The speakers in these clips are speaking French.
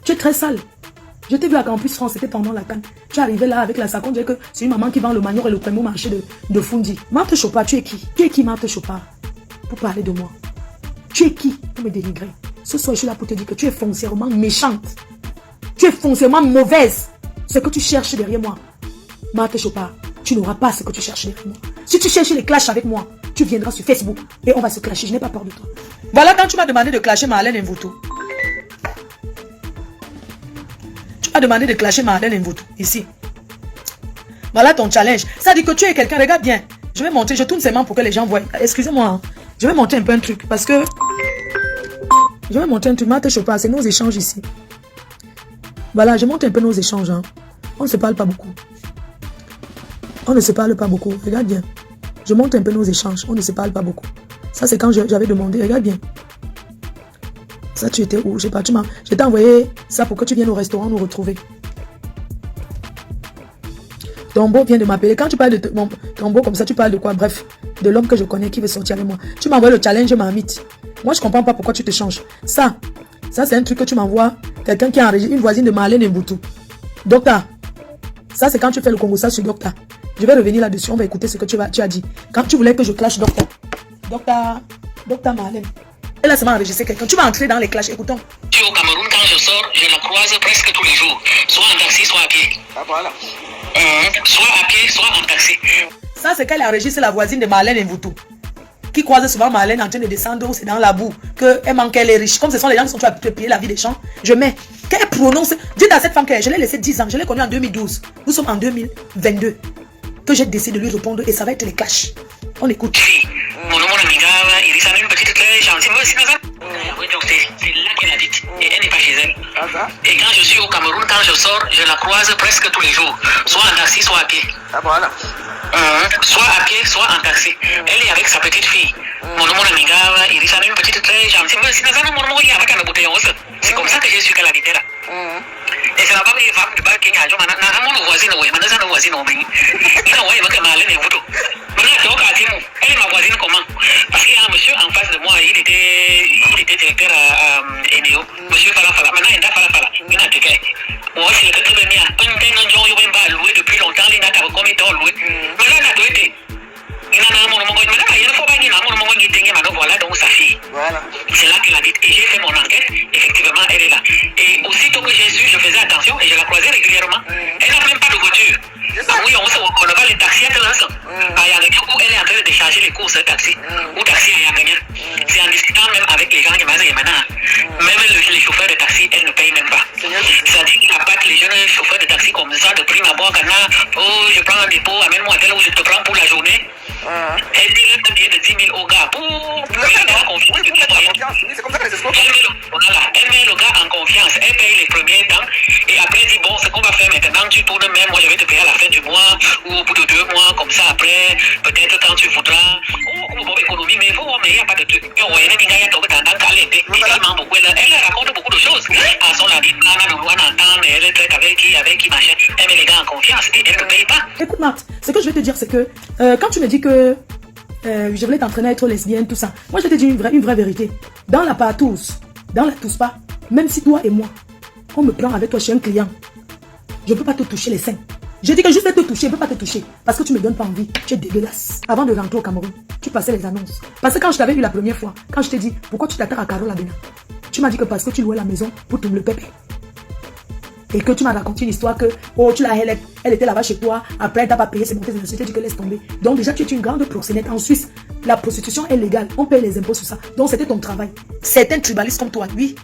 Tu es très sale. Je t'ai vu à Campus France, c'était pendant la canne. Tu es arrivé là avec la sac, on dirait que c'est une maman qui vend le manioc et le premier marché de Fundi. Marthe Chopard, tu es qui? Tu es qui, Marthe Chopard? Pour parler de moi. Tu es qui pour me dénigrer? Ce soir, je suis là pour te dire que tu es foncièrement méchante. Tu es foncièrement mauvaise. Ce que tu cherches derrière moi, Marthe Chopard, tu n'auras pas ce que tu cherches derrière moi. Si tu cherches les clashs avec moi, tu viendras sur Facebook et on va se clasher. Je n'ai pas peur de toi. Voilà quand tu m'as demandé de clasher Marlène Mvuto. Tu m'as demandé de clasher Marlène Mvuto, ici. Voilà ton challenge. Ça dit que tu es quelqu'un, regarde bien. Je vais monter, je tourne ses mains pour que les gens voient. Excusez-moi, hein. Je vais monter un peu un truc parce que... Je vais monter un truc, Marthe Chopard, c'est nos échanges ici. Voilà, je monte un peu nos échanges. Hein. On ne se parle pas beaucoup. On ne se parle pas beaucoup. Regarde bien. Je monte un peu nos échanges. On ne se parle pas beaucoup. Ça, c'est quand j'avais demandé. Regarde bien. Ça, tu étais où? Je sais pas. Je t'ai envoyé ça pour que tu viennes au restaurant nous retrouver. Tombo vient de m'appeler. Quand tu parles de Tombo comme ça, tu parles de quoi? Bref, de l'homme que je connais qui veut sortir avec moi. Tu m'envoies le challenge Marmite. Moi, je comprends pas pourquoi tu te changes. Ça c'est un truc que tu m'envoies. Quelqu'un qui a enregistré, une voisine de Marlène Mvuto. Docteur, ça c'est quand tu fais le Congo ça sur Docteur. Je vais revenir là-dessus, on va écouter ce que tu as dit. Quand tu voulais que je clash Docteur. Docteur Marlène. Elle a seulement enregistré quelqu'un. Tu vas entrer dans les clashs, écoutons. Au Cameroun, quand je sors, je la croise presque tous les jours. Soit en taxi, soit à pied. Ah voilà. Soit à pied, soit en taxi. Ça c'est qu'elle a enregistré la voisine de Marlène Mvuto. Qui croise souvent Marlène en train de descendre ou c'est dans la boue, qu'elle manque, elle est riche. Comme ce sont les gens qui sont à payer la vie des gens, je mets, qu'elle prononce, dites à cette femme que je l'ai laissé 10 ans, je l'ai connue en 2012, nous sommes en 2022, que j'ai décidé de lui répondre et ça va être les clashs. On écoute. Mon nom est Miga, il est une petite très gentille, oui, donc c'est là qu'elle habite et elle n'est pas chez elle. Et quand je suis au Cameroun, quand je sors, je la croise presque tous les jours, soit en taxi, soit à pied. Ah voilà. Soit à pied, soit en taxi. Elle est avec sa petite fille. Mon nom est Miga, il est une petite très gentille, c'est comme ça que j'ai su qu'elle habitait là. Et c'est la femme de Bar Kenya, mon voisine, oui, mon voisine, oui. Il a envoyé Marlène Mvuto. Elle est ma voisine comment? Parce qu'il y a un monsieur en face de moi, il était directeur à Eneo. Monsieur Falafala, maintenant il est Falafala, il a été. Moi, c'est le très bien. Un jour, il va louer depuis longtemps, il n'a qu'à commis d'or louer. Maintenant, il a tout été. Voilà donc sa fille. Voilà. C'est là qu'elle habite. Et j'ai fait mon enquête. Effectivement, elle est là. Et aussitôt que j'ai su, je faisais attention et je la croisais régulièrement. Elle n'a même pas de voiture. Oui, on ne va les taxis à l'instant. Elle est en train de décharger les courses de taxi. Ou taxi à gagner. C'est en discutant même avec les gens qui m'ont maintenant. Même les chauffeurs de taxi, elle ne paye même pas. C'est-à-dire qu'il appâte les jeunes chauffeurs de taxi comme ça, de prime abord, oh, je prends un dépôt, amène-moi tel où je te prends pour la journée. Elle dit un billet de 10 000 au gars. C'est comme ça que les escrocs. Elle met le gars en confiance. Elle paye les premiers temps. Et après, elle dit bon, ce qu'on va faire maintenant, tu tournes même. Moi, je vais te payer à la fin du mois. Ou au bout de 2 mois. Comme ça, après, peut-être quand tu voudras. Ou bon, économie, mais il n'y a pas de truc. Elle raconte beaucoup de choses. À son avis, elle traite avec qui machin. Elle met les gars en confiance et elle ne paye pas. Écoute, Marthe, ce que je vais te dire, c'est que quand tu me dis que je voulais t'entraîner à être lesbienne, tout ça, moi je te dis une vraie vérité. Dans la partouze, dans la tousse pas, même si toi et moi, on me prend avec toi chez un client, je ne peux pas te toucher les seins. Je dis que juste te toucher, je ne peux pas te toucher. Parce que tu ne me donnes pas envie. Tu es dégueulasse. Avant de rentrer au Cameroun, tu passais les annonces. Parce que quand je t'avais vu la première fois, quand je t'ai dit, pourquoi tu t'attends à Carole Abena, tu m'as dit que parce que tu louais la maison pour tout le pépé. Et que tu m'as raconté une histoire que, oh, elle était là-bas chez toi, après elle t'a pas payé, c'est monté, je t'ai dit que laisse tomber. Donc déjà, tu es une grande proxénète. En Suisse, la prostitution est légale. On paye les impôts sur ça. Donc c'était ton travail. Certains tribalistes comme toi, oui,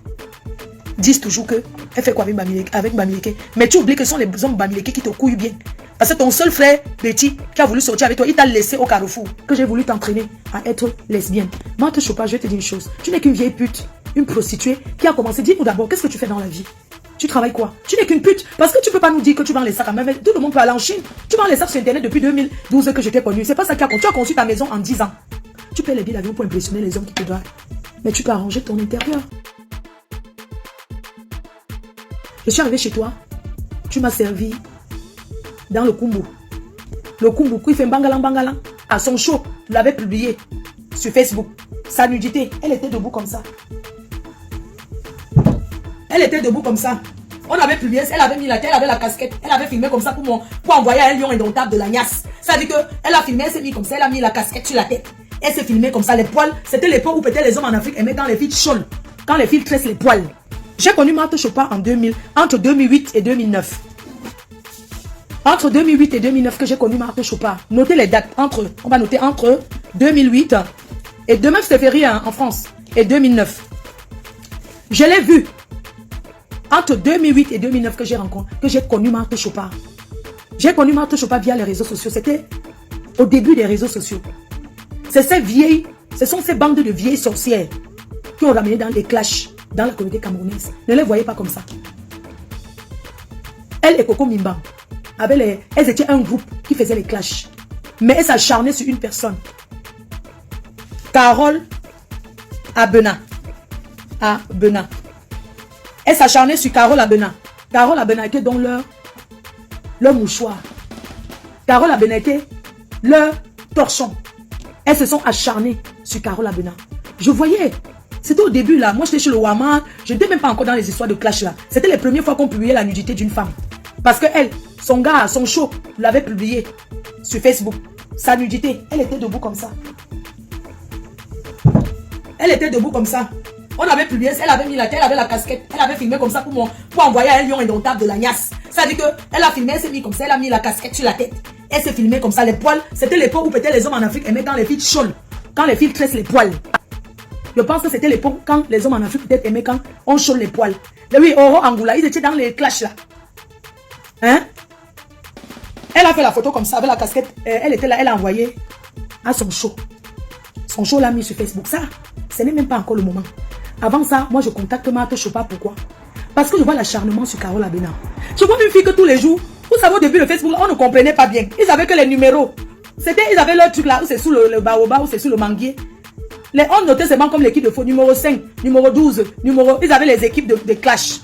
disent toujours que elle fait quoi avec Bamileke. Mais tu oublies que ce sont les hommes Bamileke qui te couillent bien. Parce que ton seul frère, Petit, qui a voulu sortir avec toi, il t'a laissé au carrefour. Que j'ai voulu t'entraîner à être lesbienne. Marthe Chopard, je vais te dire une chose. Tu n'es qu'une vieille pute, une prostituée qui a commencé. Dis-nous d'abord, qu'est-ce que tu fais dans la vie? Tu travailles quoi? Tu n'es qu'une pute. Parce que tu peux pas nous dire que tu vends les sacs à main. Tout le monde peut aller en Chine. Tu vends les sacs sur Internet depuis 2012 que je t'ai connu. C'est pas ça qui a conçu. Tu as conçu ta maison en 10 ans. Tu payes les billets d'avion pour impressionner les hommes qui te doivent. Mais tu peux arranger ton intérieur. Je suis arrivé chez toi. Tu m'as servi dans le Kumbu. Le Kumbu, il fait bangalang. À son show, tu l'avais publié sur Facebook. Sa nudité, elle était debout comme ça. Elle était debout comme ça. On avait publié, elle avait mis la tête, elle avait la casquette, elle avait filmé comme ça pour envoyer à un lion indomptable de la Niasse. Ça veut dire qu'elle a filmé, elle s'est mis comme ça, elle a mis la casquette sur la tête. Elle s'est filmée comme ça, les poils. C'était l'époque où peut-être les hommes en Afrique aimaient quand les filles chôlent, quand les filles tressent les poils. J'ai connu Marthe Chopard en 2000, entre 2008 et 2009. Entre 2008 et 2009 que j'ai connu Marthe Chopard. Notez les dates. On va noter entre 2008 et demain c'est férié en France. Et 2009. Je l'ai vu. Entre 2008 et 2009 que j'ai connu Marthe Chopard. J'ai connu Marthe Chopard via les réseaux sociaux. C'était au début des réseaux sociaux. Ce sont ces bandes de vieilles sorcières qui ont ramené dans les clashs dans la communauté camerounaise. Ne les voyez pas comme ça. Elle et Coco Mimban, elles étaient un groupe qui faisait les clashs. Mais elles s'acharnaient sur une personne. Carole Abena. Elles s'acharnaient sur Carole Abena. Carole Abena était donc leur mouchoir. Carole Abena était leur torchon. Elles se sont acharnées sur Carole Abena. Je voyais. C'était au début là. Moi j'étais chez le Wama. Je n'étais même pas encore dans les histoires de clash là. C'était les premières fois qu'on publiait la nudité d'une femme. Parce que elle, son gars, son show, l'avait publié sur Facebook. Sa nudité. Elle était debout comme ça. Elle était debout comme ça. On avait publié, elle avait mis la tête, elle avait la casquette, elle avait filmé comme ça pour envoyer à un lion indomptable de la Niasse. Ça veut dire qu'elle a filmé, elle s'est mis comme ça, elle a mis la casquette sur la tête. Elle s'est filmée comme ça, les poils. C'était l'époque où peut-être les hommes en Afrique aimaient quand les filles chôlent, quand les filles tressent les poils. Je pense que c'était l'époque quand les hommes en Afrique peut-être aimaient quand on chôle les poils. Et oui, Oro Angoula, ils étaient dans les clashs là. Hein? Elle a fait la photo comme ça, avec la casquette. Elle était là, elle a envoyé à son show. Son show l'a mis sur Facebook. Ça, ce n'est même pas encore le moment. Avant ça, moi je contacte Marthe Chopard. Pourquoi? Parce que je vois l'acharnement sur Carole Abena. Je vois une fille que tous les jours, vous savez au début le Facebook, on ne comprenait pas bien. Ils avaient que les numéros. Ils avaient leur truc là, où c'est sous le baobab, où c'est sous le manguier. On notait seulement comme l'équipe de faux, numéro 5, numéro 12, ils avaient les équipes de clash.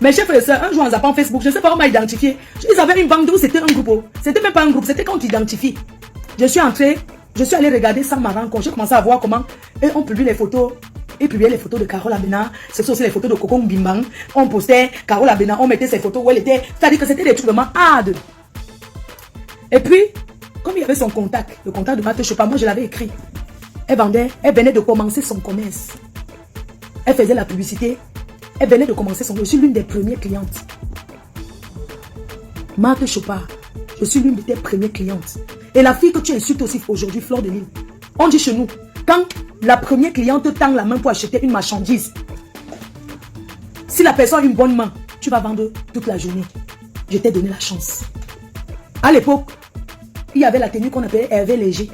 Mes chefs et sœurs, un jour en zappant Facebook, je ne sais pas comment identifier. Ils avaient une bande où c'était un groupe. C'était même pas un groupe, c'était quand tu identifies. Je suis allé regarder sans ma rencontre. J'ai commencé à voir comment on publie les photos. Ils publiaient les photos de Carole Abena. Ce sont aussi les photos de Coco Mbimbang. On postait Carole Abena, on mettait ses photos où elle était. C'est-à-dire que c'était des trucs vraiment hard. Et puis, comme il y avait son contact, le contact de Marthe Chopard, moi je l'avais écrit. Elle venait de commencer son commerce. Elle faisait la publicité. Elle venait de commencer son commerce. Je suis l'une des premières clientes. Marthe Chopard, je suis l'une de tes premières clientes. Et la fille que tu insultes aussi aujourd'hui, Fleur de Lille. On dit chez nous, quand la première cliente tend la main pour acheter une marchandise, si la personne a une bonne main, tu vas vendre toute la journée. Je t'ai donné la chance. À l'époque, il y avait la tenue qu'on appelait Hervé Léger.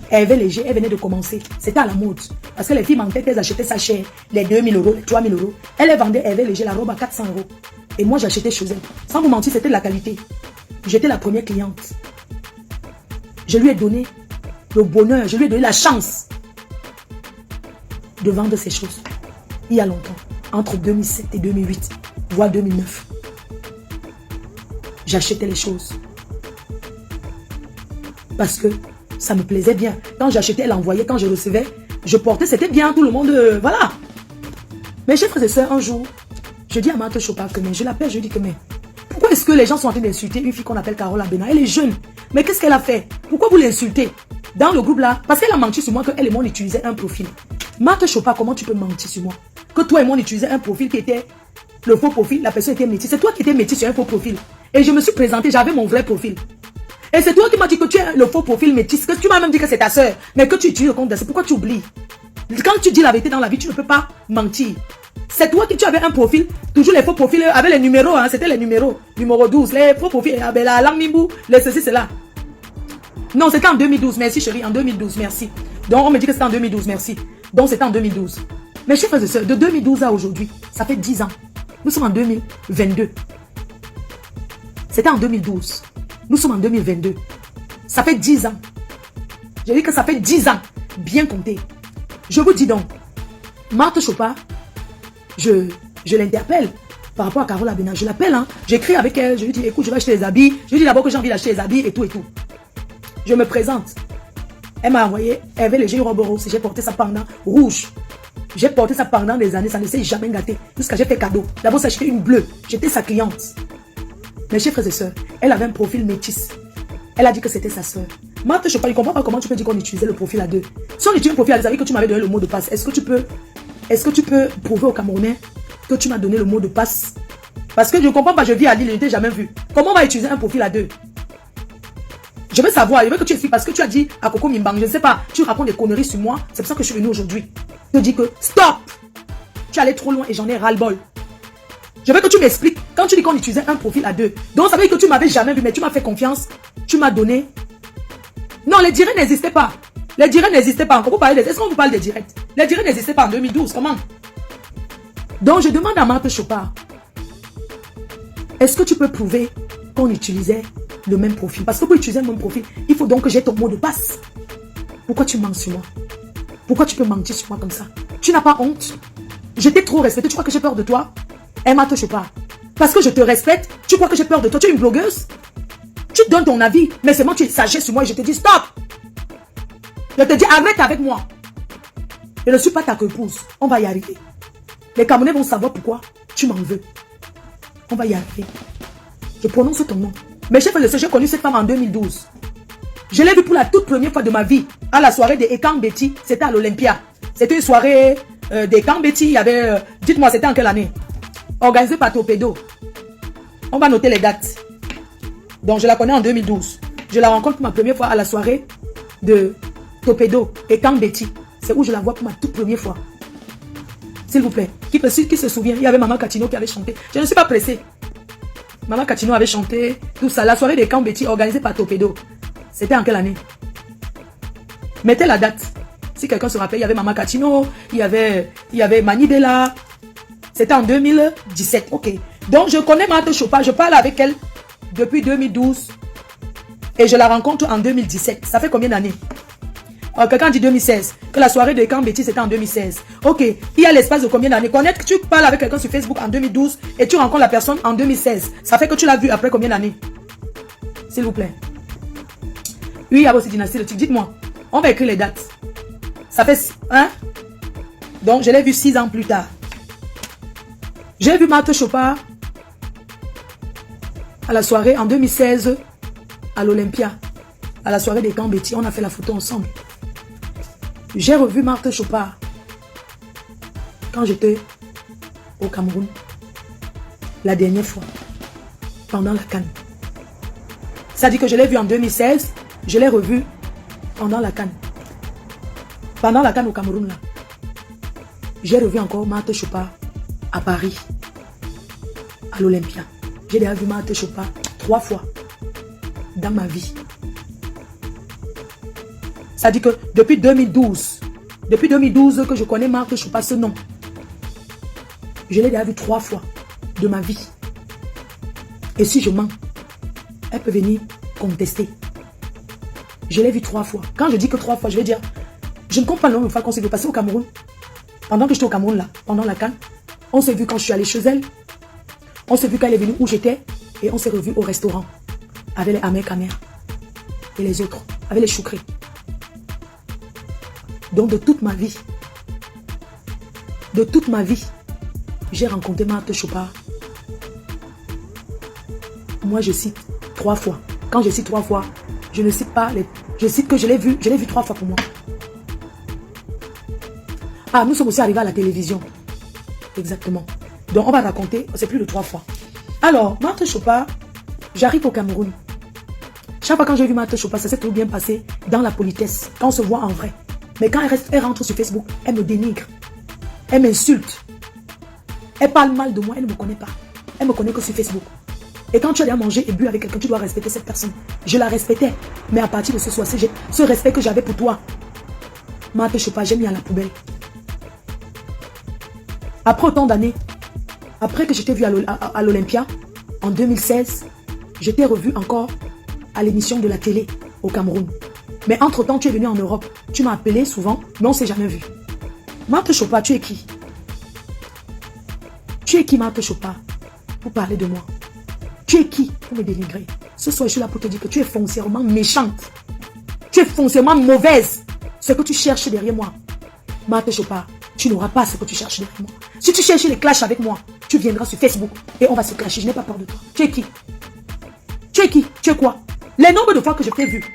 Hervé Léger, elle venait de commencer. C'était à la mode. Parce que les filles mentaient qu'elles achetaient sa chair, les 2000 euros, les 3000 euros. Elle vendait Hervé Léger la robe à 400 euros. Et moi, j'achetais chez elle. Sans vous mentir, c'était de la qualité. J'étais la première cliente. Je lui ai donné le bonheur, je lui ai donné la chance de vendre ces choses. Il y a longtemps, entre 2007 et 2008, voire 2009. J'achetais les choses. Parce que ça me plaisait bien. Quand j'achetais, elle envoyait. Quand je recevais, je portais. C'était bien, tout le monde. Voilà. Mes chers frères et sœurs, un jour, je dis à Marthe Chopard que je l'appelle, je dis que pourquoi est-ce que les gens sont en train d'insulter une fille qu'on appelle Carole Abena? Elle est jeune. Mais qu'est-ce qu'elle a fait? Pourquoi vous l'insultez? Dans le groupe là, parce qu'elle a menti sur moi qu'elle et moi on utilisait un profil. Marthe Chopard, comment tu peux mentir sur moi? Que toi et moi on utilisait un profil qui était le faux profil, la personne était métisse. C'est toi qui étais métisse sur un faux profil. Et je me suis présentée, j'avais mon vrai profil. Et c'est toi qui m'as dit que tu es le faux profil métisse, que tu m'as même dit que c'est ta soeur, mais que tu utilises le compte de... C'est pourquoi tu oublies. Quand tu dis la vérité dans la vie, tu ne peux pas mentir. C'est toi qui tu avais un profil, toujours les faux profils avec les numéros, hein, c'était les numéros, numéro 12, les faux profils, la langue mibou, les ceci, cela. Non, c'était en 2012, merci chérie, en 2012, merci. Donc on me dit que c'était en 2012, merci. Donc c'était en 2012. Mes chers frères et sœurs, de 2012 à aujourd'hui, ça fait 10 ans. Nous sommes en 2022. C'était en 2012. Nous sommes en 2022. Ça fait 10 ans. J'ai dit que ça fait 10 ans. Bien compté. Je vous dis donc, Marthe Chopard, je l'interpelle par rapport à Carole Abena. Je l'appelle, hein. J'écris avec elle. Je lui dis, écoute, je vais acheter les habits. Je lui dis d'abord que j'ai envie d'acheter les habits et tout et tout. Je me présente. Elle m'a envoyé, elle avait léger robe rose. J'ai porté ça pendant rouge. J'ai porté ça pendant des années, ça ne s'est jamais gâté. Jusqu'à j'ai fait cadeau. D'abord, ça acheté une bleue. J'étais sa cliente. Mes chers frères et sœurs, elle avait un profil métis. Elle a dit que c'était sa sœur. Marthe Chopin, je ne comprends pas comment tu peux dire qu'on utilisait le profil à deux. Si on utilise le profil à deux, ça veut dire que tu m'avais donné le mot de passe. Est-ce que tu peux prouver aux Camerounais que tu m'as donné le mot de passe? Parce que je ne comprends pas, je vis à Lille, je ne t'ai jamais vu. Comment on va utiliser un profil à deux? Je veux savoir, je veux que tu expliques parce que tu as dit à Coco Mimbang, je ne sais pas, tu racontes des conneries sur moi, c'est pour ça que je suis venu aujourd'hui. Je te dis que stop! Tu es allé trop loin et j'en ai ras-le-bol. Je veux que tu m'expliques, quand tu dis qu'on utilisait un profil à deux, donc ça veut dire que tu m'avais jamais vu, mais tu m'as fait confiance, tu m'as donné. Non, les directs n'existaient pas. Les directs n'existaient pas. Encore vous parlez est-ce qu'on vous parle des directs? Les directs n'existaient pas en 2012, comment? Donc je demande à Marthe Chopin, est-ce que tu peux prouver qu'on utilisait le même profil? Parce que pour utiliser le même profil, il faut donc que j'ai ton mot de passe. Pourquoi tu mens sur moi? Pourquoi tu peux mentir sur moi comme ça? Tu n'as pas honte? Je t'ai trop respecté, tu crois que j'ai peur de toi? Marthe Chopin, parce que je te respecte, tu crois que j'ai peur de toi? Tu es une blogueuse? Tu donnes ton avis, mais seulement tu es sagesse sur moi et je te dis stop! Je te dis arrête avec moi. Je ne suis pas ta épouse, on va y arriver. Les Camerounais vont savoir pourquoi tu m'en veux. On va y arriver. Je prononce ton nom. Mes chefs de j'ai connu cette femme en 2012. Je l'ai vue pour la toute première fois de ma vie à la soirée des Ekang Betty. C'était à l'Olympia. C'était une soirée des Ekang Betty. Il y avait, dites-moi, c'était en quelle année? Organisée par Topedo. On va noter les dates. Donc, je la connais en 2012. Je la rencontre pour ma première fois à la soirée de Topedo, Ekang Betty. C'est où je la vois pour ma toute première fois. S'il vous plaît. Qui se souvient? Il y avait Maman Katino qui avait chanté. Je ne suis pas pressée. Maman Katino avait chanté tout ça. La soirée des Ekang Betty organisée par Topedo. C'était en quelle année? Mettez la date. Si quelqu'un se rappelle, il y avait Maman Katino, il y avait Manibela. C'était en 2017. Ok. Donc, je connais Marthe Chopin. Je parle avec elle depuis 2012. Et je la rencontre en 2017. Ça fait combien d'années? Quelqu'un dit 2016. Que la soirée de Ekang Betty, c'était en 2016. Ok. Il y a l'espace de combien d'années? Connaître que tu parles avec quelqu'un sur Facebook en 2012 et tu rencontres la personne en 2016. Ça fait que tu l'as vu après combien d'années? S'il vous plaît. Oui, il y a aussi dynastie de Tic. Dites-moi. On va écrire les dates. Ça fait... Hein? Donc, je l'ai vu 6 ans plus tard. J'ai vu Marthe Chopin à la soirée en 2016 à l'Olympia. À la soirée des Ekang Betty. On a fait la photo ensemble. J'ai revu Marthe Chopin quand j'étais au Cameroun. La dernière fois. Pendant la CAN. Ça dit que je l'ai vu en 2016. Je l'ai revu pendant la CAN. Pendant la CAN au Cameroun là. J'ai revu encore Marthe Chopin à Paris. À l'Olympia. J'ai déjà vu Marthe Chopin 3 fois dans ma vie. Ça dit que depuis 2012 que je connais Marthe Chopin, ce nom. Je l'ai déjà vu 3 fois de ma vie. Et si je mens, elle peut venir contester. Je l'ai vu 3 fois. Quand je dis que 3 fois, je vais dire, je ne comprends pas le nombre de fois qu'on s'est vu passer au Cameroun. Pendant que j'étais au Cameroun là, pendant la CAN, on s'est vu quand je suis allée chez elle. On s'est vu quand elle est venue où j'étais. Et on s'est revu au restaurant. Avec les Amer Kamer. Et les autres. Avec les Choukri. Donc de toute ma vie. J'ai rencontré Marthe Chopin. Moi je cite 3 fois. Quand je cite 3 fois, je ne cite pas les... Je cite que je l'ai vu 3 fois pour moi. Ah, nous sommes aussi arrivés à la télévision. Exactement. Donc on va raconter, c'est plus de 3 fois. Alors, Marthe Chopin, j'arrive au Cameroun. Chaque fois quand j'ai vu Marthe Chopin, ça s'est tout bien passé dans la politesse. Quand on se voit en vrai. Mais quand elle rentre sur Facebook, elle me dénigre. Elle m'insulte. Elle parle mal de moi, elle ne me connaît pas. Elle me connaît que sur Facebook. Et quand tu as manger et bu avec quelqu'un, tu dois respecter cette personne. Je la respectais. Mais à partir de ce soir, ce respect que j'avais pour toi, Marthe Chopin, j'ai mis à la poubelle. Après autant d'années, après que j'étais vue à l'Olympia, en 2016, j'étais revue encore à l'émission de la télé au Cameroun. Mais entre-temps, tu es venu en Europe. Tu m'as appelé souvent, mais on ne s'est jamais vu. Marthe Chopin, tu es qui? Tu es qui, Marthe Chopin, pour parler de moi? Tu es qui pour me dénigrer? Ce soir, je suis là pour te dire que tu es foncièrement méchante. Tu es foncièrement mauvaise. Ce que tu cherches derrière moi. Marthe Chopin, tu n'auras pas ce que tu cherches derrière moi. Si tu cherches les clashs avec moi, tu viendras sur Facebook et on va se clasher. Je n'ai pas peur de toi. Tu es qui? Tu es qui? Tu es quoi? Les nombres de fois que je t'ai vu,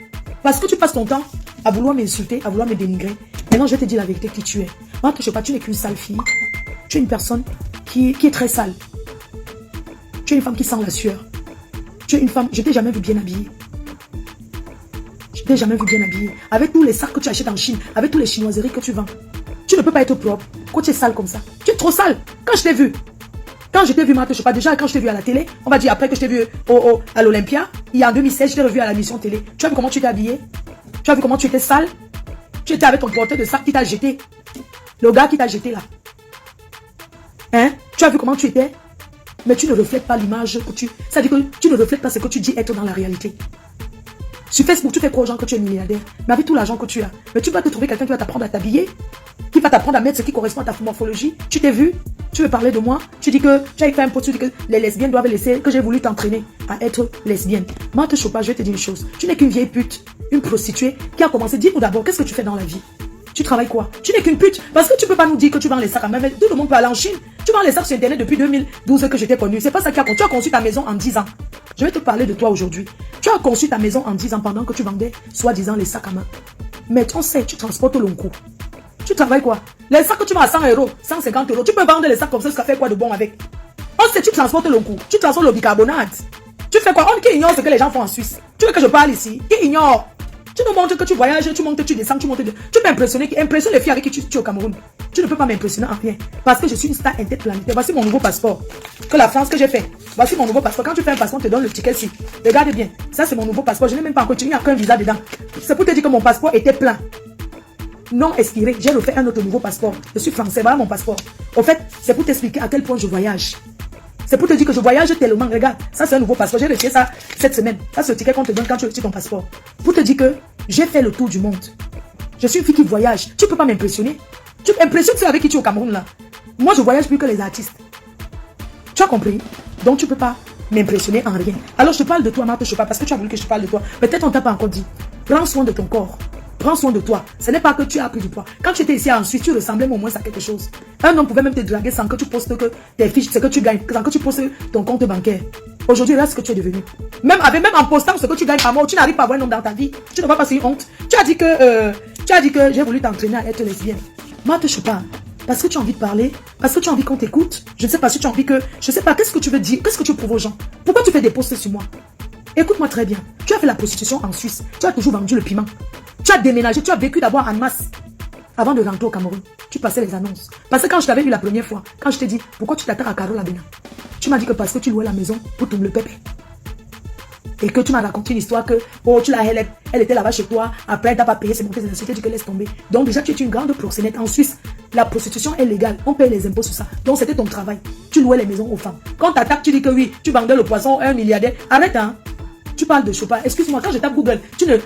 parce que tu passes ton temps à vouloir m'insulter, à vouloir me dénigrer. Maintenant, je vais te dire la vérité qui tu es. Moi, je sais pas, tu n'es qu'une sale fille. Tu es une personne qui est très sale. Tu es une femme qui sent la sueur. Tu es une femme, je t'ai jamais vu bien habillée. Je t'ai jamais vu bien habillée. Avec tous les sacs que tu achètes en Chine, avec tous les chinoiseries que tu vends. Tu ne peux pas être propre quand tu es sale comme ça. Tu es trop sale. Quand je t'ai vu, Marthe, je sais pas, déjà quand je t'ai vu à la télé, on va dire après que je t'ai vu à l'Olympia, il y a en 2016, je t'ai revu à la mission télé. Tu as vu comment tu t'es habillée? Tu as vu comment tu étais sale? Tu étais avec ton porteur de sac qui t'a jeté. Le gars qui t'a jeté là. Hein? Tu as vu comment tu étais? Mais tu ne reflètes pas l'image que tu... Ça veut dire que tu ne reflètes pas ce que tu dis être dans la réalité. Sur Facebook, tu fais croire aux gens que tu es milliardaire. Mais avec tout l'argent que tu as, mais tu vas te trouver quelqu'un qui va t'apprendre à t'habiller, qui va t'apprendre à mettre ce qui correspond à ta morphologie. Tu t'es vu? Tu veux parler de moi? Tu dis que tu as fait un post, tu dis que les lesbiennes doivent laisser, que j'ai voulu t'entraîner à être lesbienne. Moi, te chope pas, je vais te dire une chose. Tu n'es qu'une vieille pute, une prostituée qui a commencé. Dis-nous d'abord, qu'est-ce que tu fais dans la vie? Tu travailles quoi? Tu n'es qu'une pute. Parce que tu peux pas nous dire que tu vends les sacs à main. Tout le monde peut aller en Chine. Tu vends les sacs sur Internet depuis 2012 que je t'ai connu. C'est pas ça qui a conçu. Tu as conçu ta maison en 10 ans. Je vais te parler de toi aujourd'hui. Tu as conçu ta maison en 10 ans pendant que tu vendais, soi-disant, les sacs à main. Mais on sait, tu transportes le coup. Tu travailles quoi? Les sacs que tu vends à 100 €, 150 €. Tu peux vendre les sacs comme ça, ça fait quoi de bon avec? On sait, tu transportes le coup. Tu transportes le bicarbonate. Tu fais quoi? On qui ignore ce que les gens font en Suisse. Tu veux que je parle ici? Qui ignore? Tu nous montres que tu voyages, tu montes, tu descends, tu montes. Tu peux impressionner les filles avec qui tu es au Cameroun. Tu ne peux pas m'impressionner en rien. Parce que je suis une star interplanétaire. Voici mon nouveau passeport. Que la France que j'ai fait. Voici mon nouveau passeport. Quand tu fais un passeport, on te donne le ticket ici. Regarde bien. Ça, c'est mon nouveau passeport. Je n'ai même pas encore. Il n'y a qu'un visa dedans. C'est pour te dire que mon passeport était plein. Non expiré. J'ai refait un autre nouveau passeport. Je suis français. Voilà mon passeport. Au fait, c'est pour t'expliquer à quel point je voyage. C'est pour te dire que je voyage tellement. Regarde, ça c'est un nouveau passeport. J'ai retiré ça cette semaine. Ça c'est le ticket qu'on te donne quand tu retires ton passeport. Pour te dire que j'ai fait le tour du monde. Je suis une fille qui voyage. Tu peux pas m'impressionner. Tu m'impressionnes avec qui tu es au Cameroun là. Moi je voyage plus que les artistes. Tu as compris? Donc tu peux pas m'impressionner en rien. Alors je te parle de toi, Marthe, je sais pas, parce que tu as voulu que je parle de toi. Peut-être on t'a pas encore dit. Prends soin de ton corps. Prends soin de toi. Ce n'est pas que tu as pris du poids. Quand tu étais ici en Suisse, tu ressemblais au moins à quelque chose. Un homme pouvait même te draguer sans que tu postes que tes fiches, ce que tu gagnes, sans que tu postes ton compte bancaire. Aujourd'hui, là, ce que tu es devenu. Même en postant ce que tu gagnes par mois, tu n'arrives pas à avoir un homme dans ta vie. Tu ne vas pas passer une honte. Tu as dit que j'ai voulu t'entraîner à être lesbienne. Moi, je sais pas. Parce que tu as envie de parler, parce que tu as envie qu'on t'écoute. Je ne sais pas si tu as envie que... Je ne sais pas, qu'est-ce que tu veux dire? Qu'est-ce que tu prouves aux gens? Pourquoi tu fais des posts sur moi? Écoute-moi très bien. Tu as fait la prostitution en Suisse. Tu as toujours vendu le piment. Tu as déménagé, tu as vécu d'abord en masse. Avant de rentrer au Cameroun, tu passais les annonces. Parce que quand je t'avais vu la première fois, quand je t'ai dit, pourquoi tu t'attaques à Carole Abena? Tu m'as dit que parce que tu louais la maison pour tomber le pépé. Et que tu m'as raconté une histoire que, oh, elle était là-bas chez toi, après elle t'a pas payé, c'est monté, c'est dit que laisse tomber. Donc déjà, tu es une grande proxénète. En Suisse, la prostitution est légale, on paye les impôts sur ça. Donc c'était ton travail. Tu louais les maisons aux femmes. Quand t'attaques, tu dis que oui, tu vendais le poisson à un milliardaire. Arrête, hein. Tu parles de Chopin. Excuse-moi, quand je tape Google,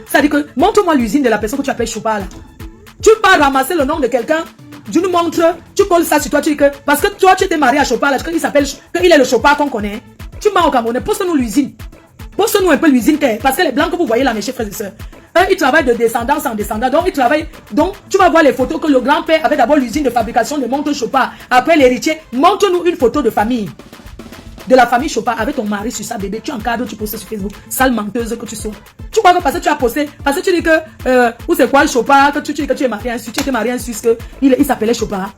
ça dit que, montre-moi l'usine de la personne que tu appelles Chopin là. Tu pars ramasser le nom de quelqu'un, tu nous montres, tu colles ça sur toi, tu dis que, parce que toi tu étais marié à Chopin là, qu'il est le Chopin qu'on connaît. Tu mens au Cameroun, poste-nous l'usine. Poste-nous un peu l'usine, parce que les blancs que vous voyez là, mes chers frères et sœurs, eux, ils travaillent de descendance en descendant. Donc, tu vas voir les photos que le grand-père avait d'abord l'usine de fabrication de montres Chopin. Après l'héritier, montre-nous une photo de famille. De la famille Chopin avec ton mari sur ça, bébé. Tu encadres, tu postes sur Facebook. Sale menteuse que tu sois. Tu crois que parce que tu as posté, parce que tu dis que, où c'est quoi le Chopin, que tu dis que tu es marié à un Suisse, tu étais marié à un Suisse, il s'appelait Chopin.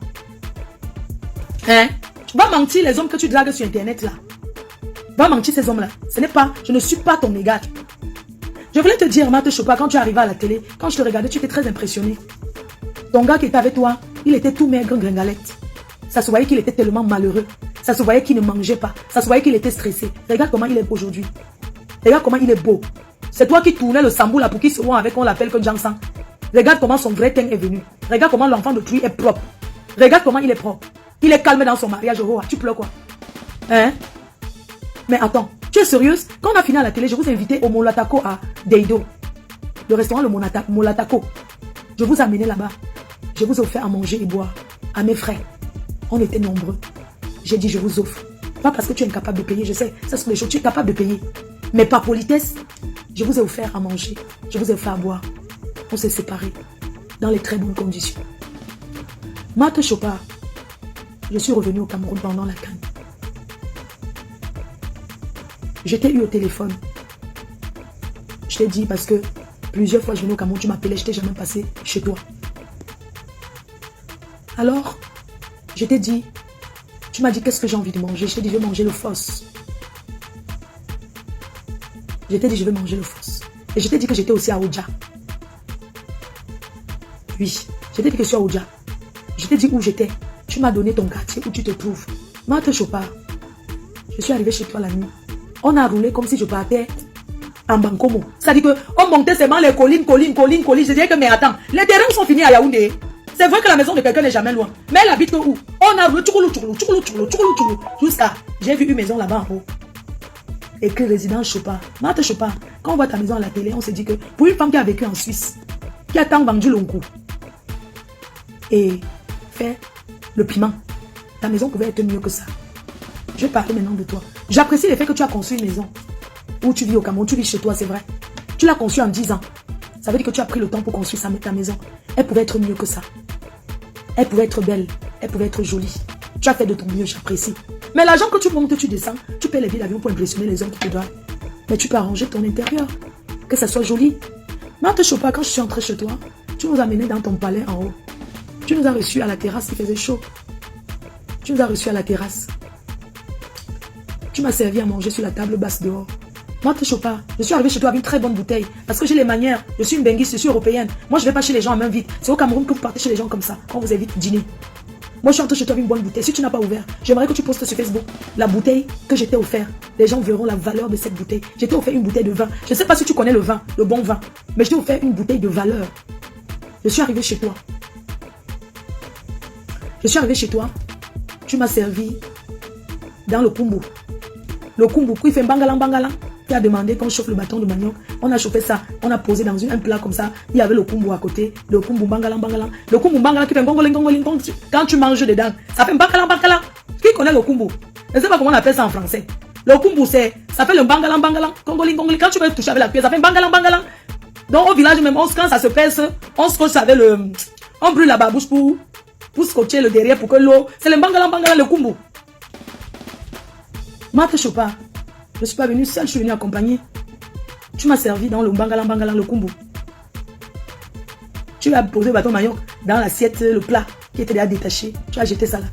Hein? Va mentir les hommes que tu dragues sur Internet là. Va mentir ces hommes-là. Je ne suis pas ton égal. Je voulais te dire, Marthe Chopin, quand tu arrivais à la télé, quand je te regardais, tu étais très impressionné. Ton gars qui était avec toi, il était tout maigre, gringalette. Ça se voyait qu'il était tellement malheureux. Ça se voyait qu'il ne mangeait pas. Ça se voyait qu'il était stressé. Regarde comment il est beau aujourd'hui. Regarde comment il est beau. C'est toi qui tournais le sambou là pour qu'il se voit avec, on l'appelle que Jansan. Regarde comment son vrai teint est venu. Regarde comment l'enfant de Tui est propre. Regarde comment il est propre. Il est calme dans son mariage. Oh, tu pleures quoi? Hein? Mais attends, tu es sérieuse? Quand on a fini à la télé, je vous ai invité au Molatako à Deido. Le restaurant le Molatako. Je vous ai amené là-bas. Je vous ai offert à manger et boire. À mes frères. On était nombreux. J'ai dit, je vous offre. Pas parce que tu es incapable de payer, je sais, ça sont des choses, tu es capable de payer. Mais par politesse, je vous ai offert à manger. Je vous ai offert à boire. On s'est séparés dans les très bonnes conditions. Marthe Chopard, je suis revenu au Cameroun pendant la CAN. Je t'ai eu au téléphone. Je t'ai dit parce que plusieurs fois je venais au Cameroun, tu m'appelais, je t'ai jamais passé chez toi. Alors, je t'ai dit, tu m'as dit qu'est-ce que j'ai envie de manger. Je t'ai dit, je vais manger le fosse. Je t'ai dit, je vais manger le fosse. Et je t'ai dit que j'étais aussi à Oudja. Oui, je t'ai dit que je suis à Oudja. Je t'ai dit où j'étais. Tu m'as donné ton quartier où tu te trouves. Marthe Chopard, je suis arrivé chez toi la nuit. On a roulé comme si je partais en Bankomo. C'est-à-dire qu'on montait seulement les collines. Je disais que, mais attends, les terrains sont finis à Yaoundé. C'est vrai que la maison de quelqu'un n'est jamais loin. Mais elle habite où? On a roulé jusqu'à... J'ai vu une maison là-bas en haut. Écrit résidence Chopard. Marthe Chopard, quand on voit ta maison à la télé, on se dit que pour une femme qui a vécu en Suisse, qui a tant vendu l'onkou et fait le piment, ta maison pouvait être mieux que ça. Je vais parler maintenant de toi. J'apprécie le fait que tu as construit une maison où tu vis au Cameroun, tu vis chez toi, c'est vrai. Tu l'as conçue en 10 ans. Ça veut dire que tu as pris le temps pour construire ta maison. Elle pouvait être mieux que ça. Elle pouvait être belle, elle pouvait être jolie. Tu as fait de ton mieux, j'apprécie. Mais l'argent que tu montes, tu descends, tu paies les billets d'avion pour impressionner les hommes qui te doivent. Mais tu peux arranger ton intérieur, que ça soit joli. Marthe Chopard, quand je suis entrée chez toi, tu nous as menés dans ton palais en haut. Tu nous as reçus à la terrasse, il faisait chaud. Tu nous as reçus à la terrasse. Tu m'as servi à manger sur la table basse dehors. Marthe Chopard, je suis arrivée chez toi avec une très bonne bouteille. Parce que j'ai les manières. Je suis une benguiste, je suis européenne. Moi, je ne vais pas chez les gens à main vide. C'est au Cameroun que vous partez chez les gens comme ça. On vous invite dîner. Moi, je suis entrée chez toi avec une bonne bouteille. Si tu n'as pas ouvert, j'aimerais que tu postes sur Facebook la bouteille que je t'ai offert. Les gens verront la valeur de cette bouteille. Je t'ai offert une bouteille de vin. Je ne sais pas si tu connais le vin, le bon vin. Mais je t'ai offert une bouteille de valeur. Je suis arrivée chez toi. Je suis arrivée chez toi. Tu m'as servi dans le kumbu. Le kumbu, il fait bangalang. Tu as demandé qu'on chauffe le bâton de manioc. On a chauffé ça. On a posé dans un plat comme ça. Il y avait le kumbu à côté. Le kumbu bangalang. Le kumbu bangalang qui fait gongoling. Quand tu manges dedans, ça fait bangalang. Qui connaît le kumbu? Je ne sais pas comment on appelle ça en français. Le kumbu, ça fait le bangalang. Gongoling. Quand tu veux toucher avec la cuillère, ça fait bangalang. Donc au village même, quand ça se pèse, on scotche avec le... On brûle la babouche pour scotcher le derrière pour que l'eau... C'est le bangalang, le kumbu. Marthe Chopard, je ne suis pas venue seule, je suis venue accompagner. Tu m'as servi dans le bangalang, le kumbu. Tu as posé le bâton manioc dans l'assiette, le plat qui était déjà détaché. Tu as jeté ça là.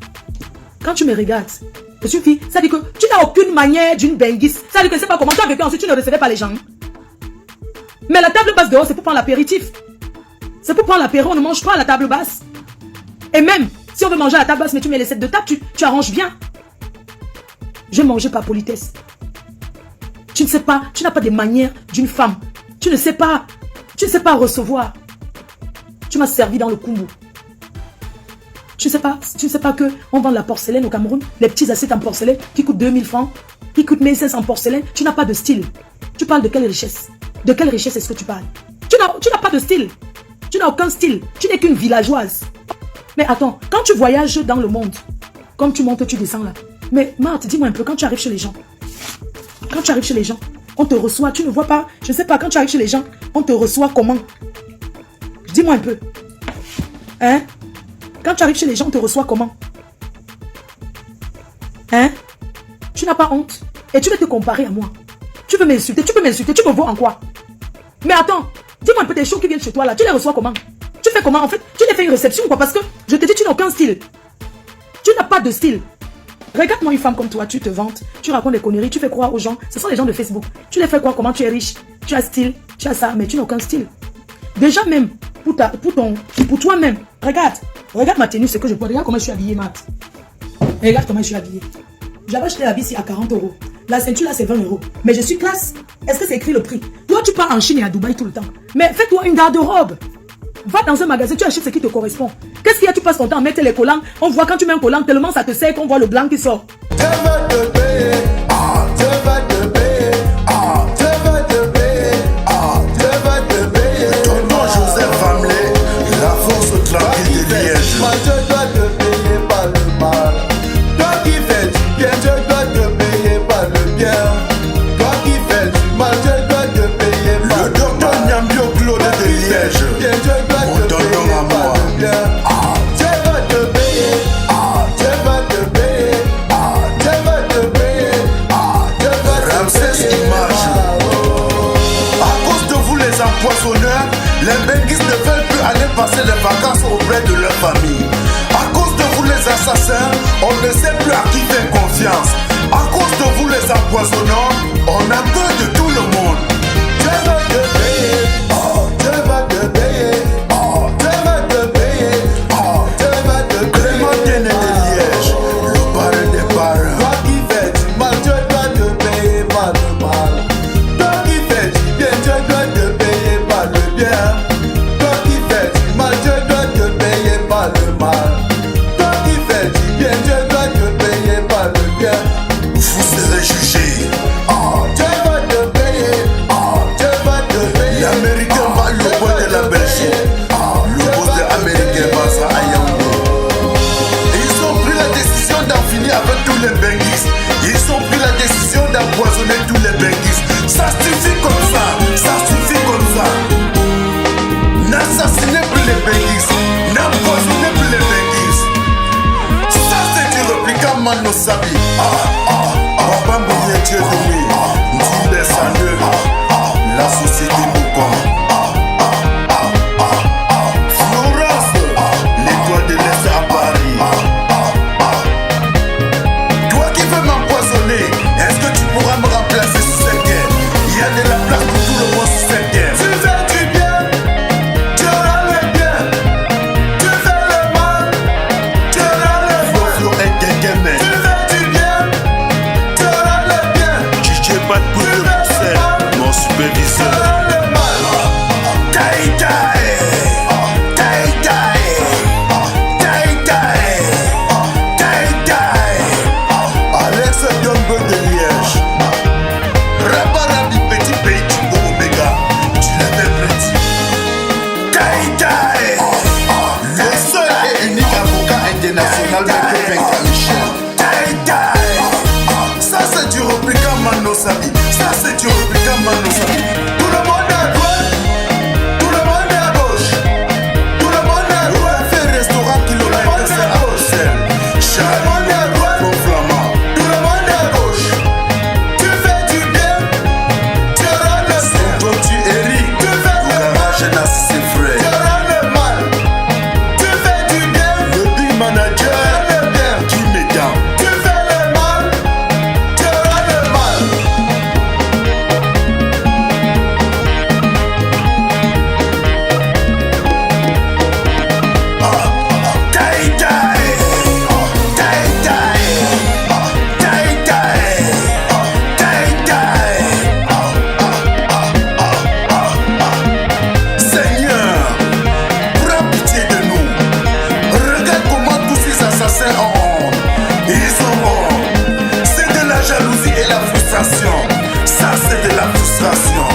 Quand tu me regardes, je suis fille, ça dit que tu n'as aucune manière d'une benguiste. Ça dit que c'est pas comment tu as vécu ensuite, tu ne recevais pas les gens. Mais la table basse dehors, c'est pour prendre l'apéritif. C'est pour prendre l'apéro, on ne mange pas à la table basse. Et même, si on veut manger à la table basse, mais tu mets les sets de table, tu arranges bien. Je mangeais par politesse. Tu ne sais pas, tu n'as pas des manières d'une femme. Tu ne sais pas recevoir. Tu m'as servi dans le kumbu. Tu ne sais pas que on vend la porcelaine au Cameroun, les petits assiettes en porcelaine qui coûtent 2000 francs, qui coûtent 1500 en porcelaine. Tu n'as pas de style. Tu parles de quelle richesse? De quelle richesse est-ce que tu parles? Tu n'as pas de style. Tu n'as aucun style. Tu n'es qu'une villageoise. Mais attends, quand tu voyages dans le monde, comme tu montes, tu descends là. Mais Marthe, dis-moi un peu, quand tu arrives chez les gens, on te reçoit, tu ne vois pas, je ne sais pas, quand tu arrives chez les gens, on te reçoit comment? Dis-moi un peu. Hein? Quand tu arrives chez les gens, on te reçoit comment? Hein? Tu n'as pas honte? Et tu veux te comparer à moi? Tu veux m'insulter? Tu peux m'insulter? Tu me vois en quoi? Mais attends, dis-moi un peu tes choses qui viennent chez toi là, tu les reçois comment? Tu fais comment en fait? Tu les fais une réception ou quoi? Parce que je te dis, tu n'as aucun style. Tu n'as pas de style. Regarde-moi une femme comme toi, tu te vantes, tu racontes des conneries, tu fais croire aux gens. Ce sont les gens de Facebook. Tu les fais croire comment tu es riche, tu as style, tu as ça, mais tu n'as aucun style. Déjà même, pour toi-même, regarde ma tenue, ce que je peux. Regarde comment je suis habillée, Marthe. Regarde comment je suis habillée. J'avais acheté la vie ici à 40 €. La ceinture là, c'est 20 €. Mais je suis classe. Est-ce que c'est écrit le prix? Toi, tu pars en Chine et à Dubaï tout le temps. Mais fais-toi une garde-robe. Va dans un magasin, tu achètes ce qui te correspond. Qu'est-ce qu'il y a? Tu passes ton temps à mettre les collants. On voit quand tu mets un collant, tellement ça te sert qu'on voit le blanc qui sort. Je vais te payer, je vais te payer, je vais te payer, je vais te payer. Ton nom Joseph Hamlet, la force tranquille de Liège. Moi je dois te payer par le mal. Toi qui fais du bien, je dois te payer par le bien. Toi qui fais du mal, je dois te payer par le mal. Le docteur Nyambio Claude de Liège. Je dois te payer par le bien. Je vais te payer. t'empoisonnant, on a peur de tout le monde. Dieu va te payer, oh, Dieu va te payer, oh, Dieu va te payer, oh, Dieu va te payer. Clémentine de Liège, le parrain des parrains. Toi qui fais du mal, Dieu doit te payer par le mal. Toi qui fais du bien, Dieu doit te payer par le bien. Toi qui fais du mal, Dieu doit te payer par le mal. Toi qui fais du bien, Dieu doit te payer par le bien. Vous serez jugés. Oh, Dieu va te payer. Oh, Dieu va te payer. L'Américain va le bois de la Belgique. Oh, le boss de l'Américain va ça à Yaoundé. Ils ont pris la décision d'en finir avec tous les benguis. Ils ont pris la décision d'empoisonner tous les benguis. Ça suffit comme ça. Ça suffit comme ça. N'assassinez plus les benguis. N'empoisonnez plus les benguis. Ça c'est du répliquant Mano Sabi. Papa Mouye Dieu de lui. Dit les saneux. La société nous connaît. Florence, l'étoile de l'Est à Paris. Toi qui veux m'empoisonner, est-ce que tu pourras me remplacer sur cette guerre? Il y a de la place pour tout le monde sur cette guerre. Tu fais du bien, tu auras le bien. Tu fais le mal, tu auras le mal. Flo est dégaimé. Tu fais du bien, tu auras le bien. DJ Bad Boy de Bruxelles, mon superviseur. Alex Youngboy de Liège. Rabarabi, petit pays du Omega. Tu l'avais prédit. Taïtaï. Le seul et unique avocat international de Québec, Michel. Taïtaï. Ça c'est du répliquant Mano Sabi. Ça c'est du répliquant Mano Sabi. Tout le monde est à droite. Tout le monde est à gauche. Tout le monde est à droite. Il fait restaurant qui l'aura été à Bruxelles. Tout le monde est à droite. Mon flamand. Tout le monde est à gauche. Tu fais du bien, tu auras le bien. Toi tu Eric, tu fais le garage et ses frères. Tu auras le mal. Tu fais du bien, le big manager, le bien. Qui m'éteint. Tu fais le mal, tu auras le mal. Seigneur, prends pitié de nous. Regarde comment tous ces assassins ont honte. Ils ont honte. C'est de la jalousie et la frustration. Ça, c'est de la frustration.